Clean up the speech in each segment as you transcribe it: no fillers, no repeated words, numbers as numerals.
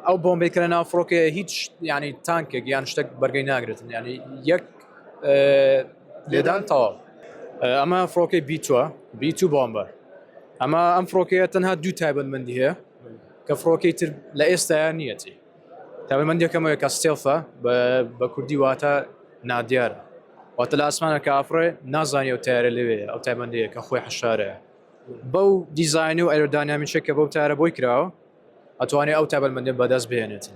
ئەو بۆمبەی کە لە ناو فڕۆکەیە هیچ ینی تانکێک یان شتێک بەرگەی ناگرێتن ینی یەک لێدان تەواو. ئەمە فڕۆکەی B2 بۆمبە. ئەمە ئەم فڕۆکەیە تەنها دوو تایبەتمەندی هەیە کە فڕۆکەی تر لە ئێستاە نیەتی. تایبەتمەندیەکەمەوەی کە ستێڵفە بە کوردی واتە نادیارە، واتە لە ئاسمانە کە ئافرێ نازانی ئەو تایارە لەوەیە، ئەو تایبەندەیە کە خۆی حەشارەیە. بەو دیزاین و ئەیرۆدانامیچە کە بەو تارە بۆی کراوە ئەتوانێت ئەو تایبەتمەندی بەدەست بهێنێتن.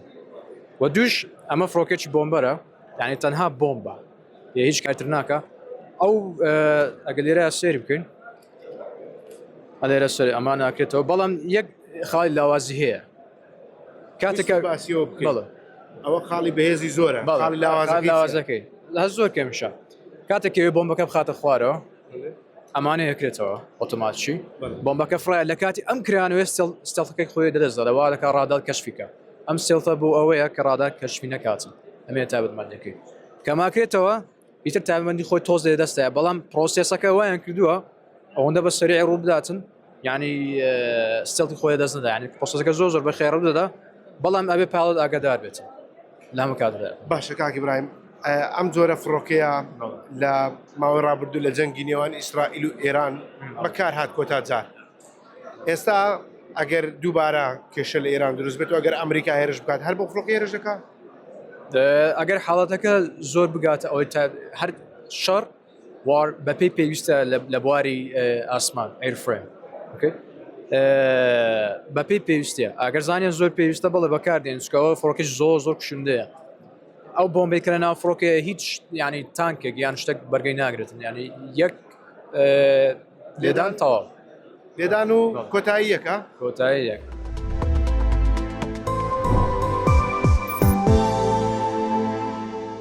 و دووش ئەمە فڕۆکێکی بۆمبەرە، یعنی تەنها بۆمبە، هیچ کارتر ناکە. ئەو ئەگە لێرە سێری بکەین لێرە سەر ئەمان ناکرێتەوە، بەڵام یەک خاڵی لاوازی هەیە کاتێکە باسیەوە بکەین. ئەوە خاڵی بەهێزی زۆرە، خاڵی لاوازەکەی زۆر کەمیشە. کاتێکەوێ بۆمبەکە بخاتە خوارەوە ئەمانە یەکرێتەوە ئۆتۆماتیکی بۆمبەکە فڕایە لە کاتی ئەم کرانوێ ستێڵەکەی خۆی دەدەستدەوا لەکە ڕادار کەشفیکە. ئەم ستێڵتە بۆ ئەوەیە کە ڕادار کەشفی نەکاتن، ئەمێ تایبەتمەندەکەی کەماکرێتەوە ئیتر تایبەتمەندی خۆی تۆز دەدەستەیە، بەڵام پرۆسێسەکە وایان کردووە ئەوەندە بە سەریع ڕوو بداتن، ینی ستێڵی خۆی دەست نەدا، ینی پرۆسەکە زۆر بە خێڕ دەدا، بەڵام ئەبێ پاڵت ئاگادار بێتن لە هەموو کاتدا. باشە کاکی برایم، ئەم جۆرە فڕۆکەیە لە ماوەی ڕابردوو لە جەنگی نێوان ئیسرائیل و ئێران بەکار هات کۆتا جار. ئێستا ئەگەر دووبارە کێشە لە ئێران دروست بێت و ئەگەر ئەمریکا هێرش بکات هەر بۆ فڕۆکە هێرش دەکات؟ ئەگەر حاڵەتەکە زۆر بگاتە ئەوەی هەر شەڕ وار بەپێی پێویستە لە بواری ئاسمان ئەیرفرێم بەپێی پێویستە، ئەگەر زانیان زۆر پێویستە بەڵێ بەکاردێن، چکەوە فڕۆکەش زۆر کوشندەیە. ئەو بۆمبەی کە لە ناو فڕۆکەیە هیچ ینی تانکێک یان شتێک بەرگەی ناگرێتن، ینی یەک لێدان تەواو لێدان و کۆتاییەکە کۆتاییەک.